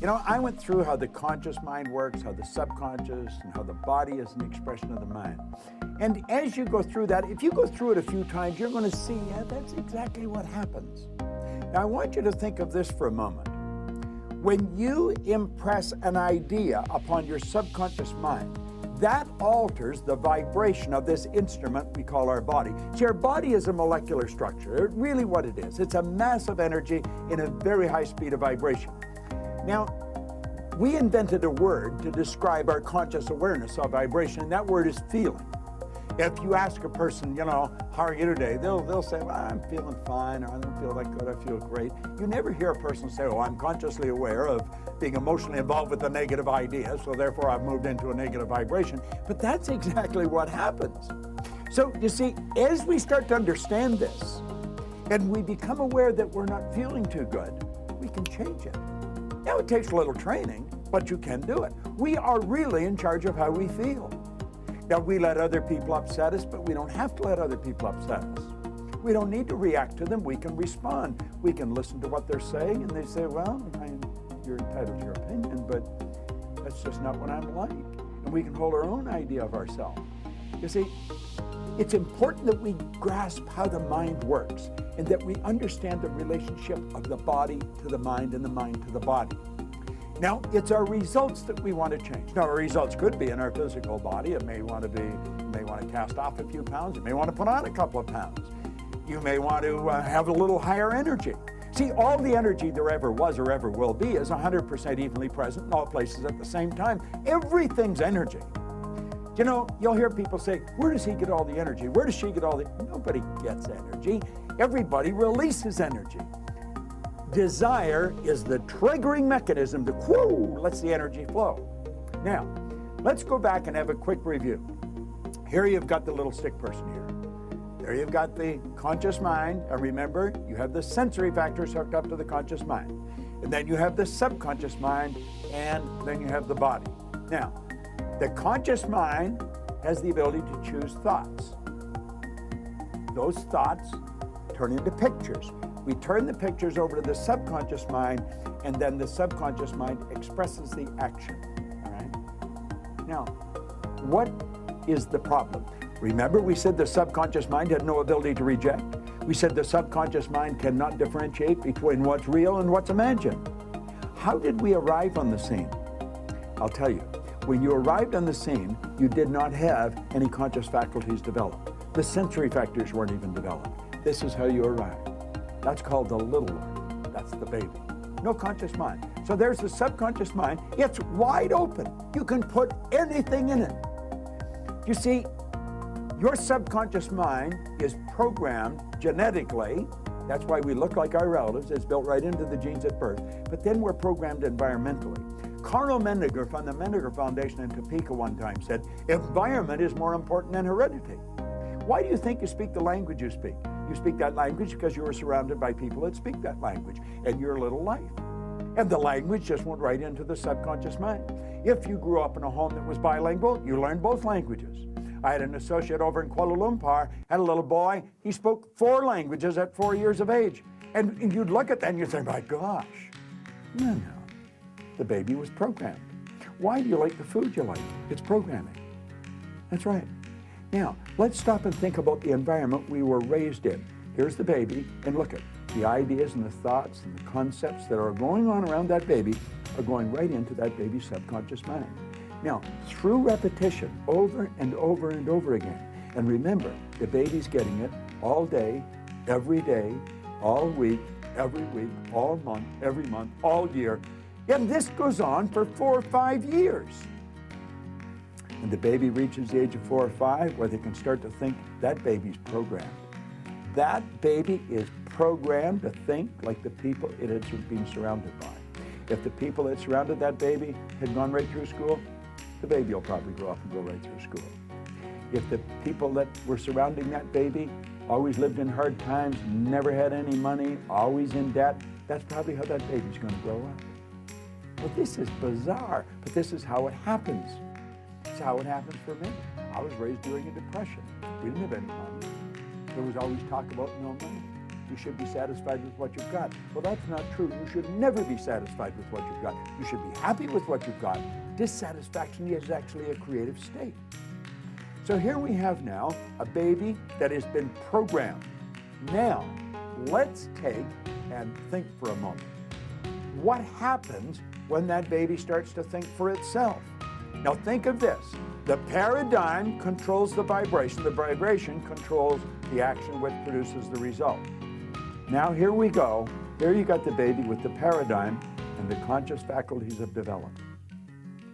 You know, I went through how the conscious mind works, how the subconscious, and how the body is an expression of the mind. And as you go through that, if you go through it a few times, you're going to see, yeah, that's exactly what happens. Now, I want you to think of this for a moment. When you impress an idea upon your subconscious mind, that alters the vibration of this instrument we call our body. See, our body is a molecular structure. Really what it is. It's a massive energy in a very high speed of vibration. Now, we invented a word to describe our conscious awareness of vibration, and that word is feeling. If you ask a person, you know, how are you today? They'll say, well, I'm feeling fine, or I don't feel that good, I feel great. You never hear a person say, oh, I'm consciously aware of being emotionally involved with a negative idea, so therefore I've moved into a negative vibration. But that's exactly what happens. So, you see, as we start to understand this, and we become aware that we're not feeling too good, we can change it. Now, it takes a little training, but you can do it. We are really in charge of how we feel. Now, we let other people upset us, but we don't have to let other people upset us. We don't need to react to them. We can respond. We can listen to what they're saying, and they say, well, you're entitled to your opinion, but that's just not what I'm like. And we can hold our own idea of ourselves. You see, it's important that we grasp how the mind works and that we understand the relationship of the body to the mind and the mind to the body. Now, it's our results that we want to change. Now, our results could be in our physical body. It may want to cast off a few pounds. You may want to put on a couple of pounds. You may want to have a little higher energy. See, all the energy there ever was or ever will be is 100% evenly present in all places at the same time. Everything's energy. You know, you'll hear people say, where does he get all the energy? Where does she get all the... Nobody gets energy. Everybody releases energy. Desire is the triggering mechanism to, whoo, lets the energy flow. Now, let's go back and have a quick review. Here you've got the little stick person here. There you've got the conscious mind, and remember, you have the sensory factors hooked up to the conscious mind. And then you have the subconscious mind, and then you have the body. Now, the conscious mind has the ability to choose thoughts. Those thoughts turn into pictures. We turn the pictures over to the subconscious mind, and then the subconscious mind expresses the action. All right? Now, what is the problem? Remember, we said the subconscious mind had no ability to reject. We said the subconscious mind cannot differentiate between what's real and what's imagined. How did we arrive on the scene? I'll tell you. When you arrived on the scene, you did not have any conscious faculties developed. The sensory factors weren't even developed. This is how you arrived. That's called the little one. That's the baby. No conscious mind. So there's the subconscious mind. It's wide open. You can put anything in it. You see, your subconscious mind is programmed genetically. That's why we look like our relatives. It's built right into the genes at birth. But then we're programmed environmentally. Carl Mendinger from the Mendinger Foundation in Topeka one time said, environment is more important than heredity. Why do you think you speak the language you speak? You speak that language because you were surrounded by people that speak that language in your little life. And the language just went right into the subconscious mind. If you grew up in a home that was bilingual, you learned both languages. I had an associate over in Kuala Lumpur, had a little boy, he spoke 4 languages at 4 years of age. And you'd look at that and you'd say, my gosh, no. The baby was programmed. Why do you like the food you like? It's programming. That's right. Now, let's stop and think about the environment we were raised in. Here's the baby, and look at the ideas and the thoughts and the concepts that are going on around that baby are going right into that baby's subconscious mind. Now, through repetition, over and over and over again, and remember, the baby's getting it all day, every day, all week, every week, all month, every month, all year, and this goes on for 4 or 5 years. And the baby reaches the age of 4 or 5 where they can start to think that baby's programmed. That baby is programmed to think like the people it has been surrounded by. If the people that surrounded that baby had gone right through school, the baby will probably grow up and go right through school. If the people that were surrounding that baby always lived in hard times, never had any money, always in debt, that's probably how that baby's going to grow up. Well, this is bizarre, but this is how it happens. It's how it happens for me. I was raised during a depression. We didn't have any money. There was always talk about no money. you should be satisfied with what you've got. Well, that's not true. You should never be satisfied with what you've got. You should be happy with what you've got. Dissatisfaction is actually a creative state. So here we have now a baby that has been programmed. Now, let's take and think for a moment. What happens when that baby starts to think for itself? Now think of this. The paradigm controls the vibration. The vibration controls the action which produces the result. Now here we go. Here you got the baby with the paradigm, and the conscious faculties have developed.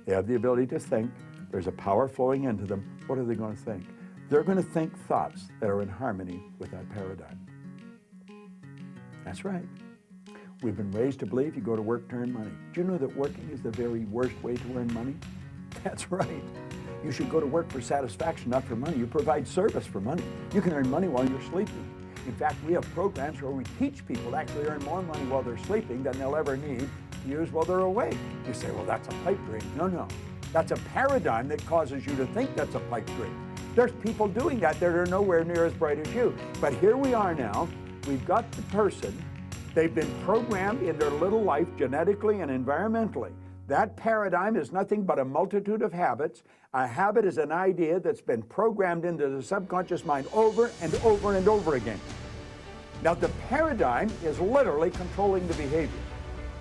They have the ability to think. There's a power flowing into them. What are they going to think? They're going to think thoughts that are in harmony with that paradigm. That's right. We've been raised to believe you go to work to earn money. Do you know that working is the very worst way to earn money? That's right. You should go to work for satisfaction, not for money. You provide service for money. You can earn money while you're sleeping. In fact, we have programs where we teach people to actually earn more money while they're sleeping than they'll ever need to use while they're awake. You say, well, that's a pipe dream. No. That's a paradigm that causes you to think that's a pipe dream. There's people doing that are nowhere near as bright as you. But here we are now. We've got the person. They've been programmed in their little life genetically and environmentally. That paradigm is nothing but a multitude of habits. A habit is an idea that's been programmed into the subconscious mind over and over and over again. Now, the paradigm is literally controlling the behavior.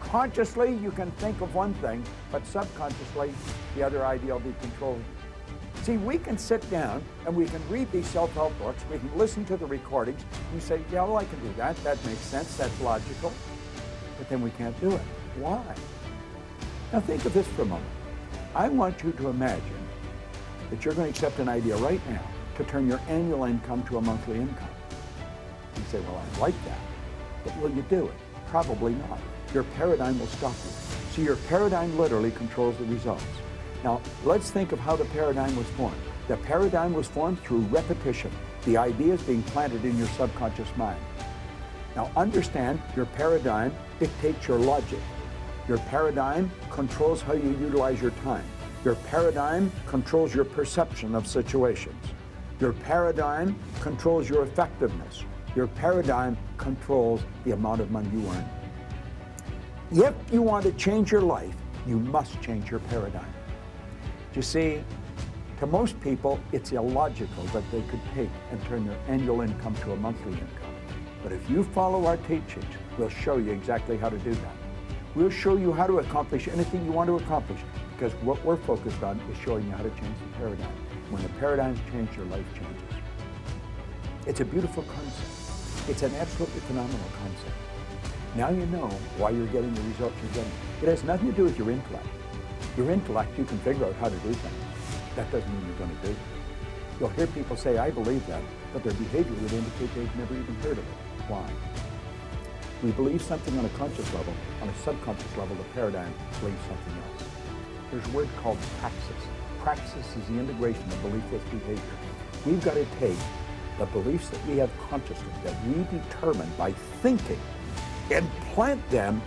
Consciously, you can think of one thing, but subconsciously, the other idea will be controlling you. See, we can sit down and we can read these self-help books, we can listen to the recordings, and say, yeah, well, I can do that. That makes sense. That's logical. But then we can't do it. Why? Now think of this for a moment. I want you to imagine that you're going to accept an idea right now to turn your annual income to a monthly income. You say, well, I'd like that, but will you do it? Probably not. Your paradigm will stop you. So your paradigm literally controls the results. Now, let's think of how the paradigm was formed. The paradigm was formed through repetition. The ideas being planted in your subconscious mind. Now understand, your paradigm dictates your logic. Your paradigm controls how you utilize your time. Your paradigm controls your perception of situations. Your paradigm controls your effectiveness. Your paradigm controls the amount of money you earn. If you want to change your life, you must change your paradigm. You see, to most people, it's illogical that they could take and turn their annual income to a monthly income. But if you follow our teachings, we'll show you exactly how to do that. We'll show you how to accomplish anything you want to accomplish, because what we're focused on is showing you how to change the paradigm. When the paradigm's changed, your life changes. It's a beautiful concept. It's an absolutely phenomenal concept. Now you know why you're getting the results you're getting. It has nothing to do with your intellect. Your intellect, you can figure out how to do things. That doesn't mean you're going to do it. You'll hear people say, I believe that, but their behavior would indicate they've never even heard of it. Why? We believe something on a conscious level. On a subconscious level, the paradigm believes something else. There's a word called praxis. Praxis is the integration of belief with behavior. We've got to take the beliefs that we have consciously, that we determine by thinking, and plant them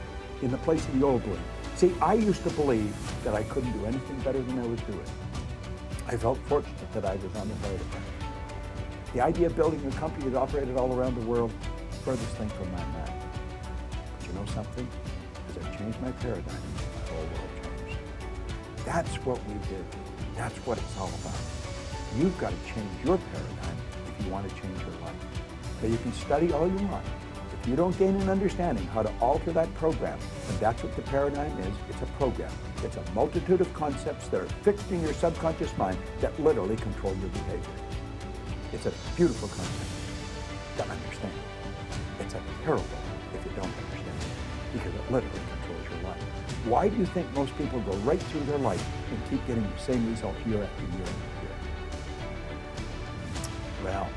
in the place of the old belief. See, I used to believe that I couldn't do anything better than I was doing. I felt fortunate that I was on the right path. The idea of building a company that operated all around the world, furthest thing from my mind. But you know something? As I changed my paradigm, the whole world changed. That's what we do. That's what it's all about. You've got to change your paradigm if you want to change your life. Now, you can study all you want. If you don't gain an understanding how to alter that program, and that's what the paradigm is, it's a program. It's a multitude of concepts that are fixed in your subconscious mind that literally control your behavior. It's a beautiful concept to understand. It's a terrible if you don't understand it, because it literally controls your life. Why do you think most people go right through their life and keep getting the same results year after year after year? Well,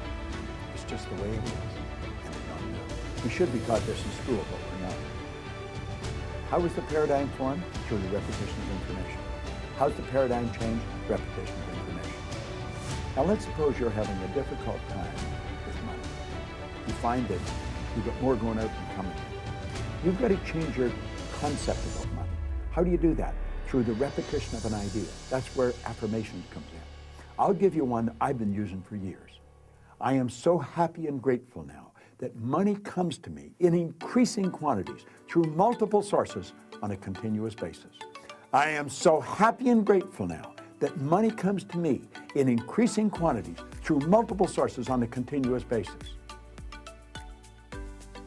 it's just the way it is. We should be taught this in school, but we're not. How was the paradigm formed? Through the repetition of information. How's the paradigm changed? Repetition of information. Now let's suppose you're having a difficult time with money. You find that you've got more going out than coming in. You've got to change your concept about money. How do you do that? Through the repetition of an idea. That's where affirmation comes in. I'll give you one I've been using for years. I am so happy and grateful now that money comes to me in increasing quantities through multiple sources on a continuous basis. I am so happy and grateful now that money comes to me in increasing quantities through multiple sources on a continuous basis.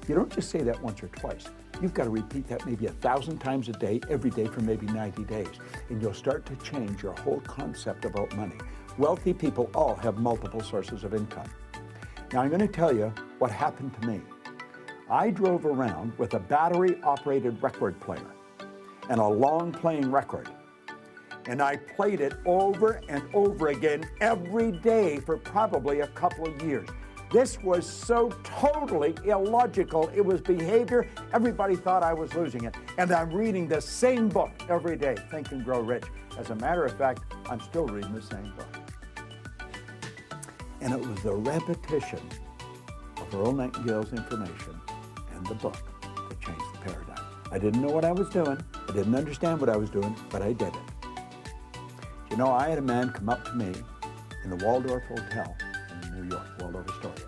You don't just say that once or twice. You've got to repeat that maybe 1,000 times a day, every day for maybe 90 days, and you'll start to change your whole concept about money. Wealthy people all have multiple sources of income. Now, I'm going to tell you what happened to me. I drove around with a battery-operated record player and a long-playing record, and I played it over and over again every day for probably a couple of years. This was so totally illogical. It was behavior. Everybody thought I was losing it. And I'm reading the same book every day, Think and Grow Rich. As a matter of fact, I'm still reading the same book. And it was the repetition of Earl Nightingale's information and the book that changed the paradigm. I didn't know what I was doing. I didn't understand what I was doing, but I did it. You know, I had a man come up to me in the Waldorf Hotel in New York, Waldorf Astoria,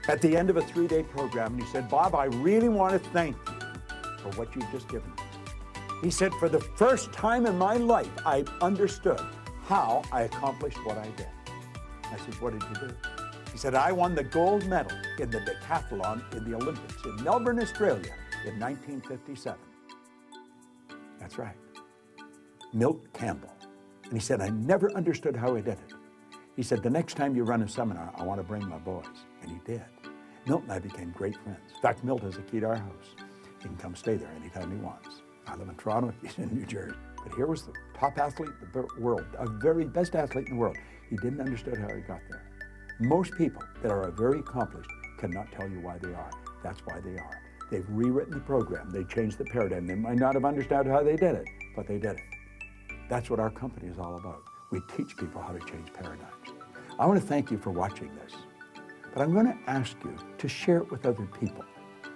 at the end of a 3-day program, and he said, "Bob, I really want to thank you for what you've just given me." He said, "For the first time in my life, I understood how I accomplished what I did." I said, "What did you do?" He said, "I won the gold medal in the decathlon in the Olympics in Melbourne, Australia in 1957. That's right. Milt Campbell. And he said, "I never understood how I did it." He said, "The next time you run a seminar, I want to bring my boys." And he did. Milt and I became great friends. In fact, Milt has a key to our house. He can come stay there anytime he wants. I live in Toronto, he's in New Jersey. But here was the top athlete in the world, a very best athlete in the world. He didn't understand how he got there. Most people that are very accomplished cannot tell you why they are. That's why they are. They've rewritten the program. They changed the paradigm. They might not have understood how they did it, but they did it. That's what our company is all about. We teach people how to change paradigms. I want to thank you for watching this, but I'm going to ask you to share it with other people.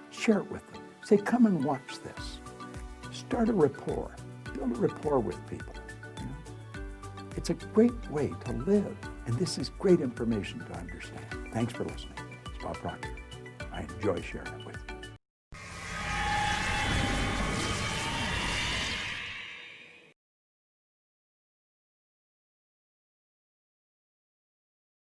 Share it with them. Say, "Come and watch this." Start a rapport. Build a rapport with people. You know? It's a great way to live, and this is great information to understand. Thanks for listening. It's Bob Proctor. I enjoy sharing it with you.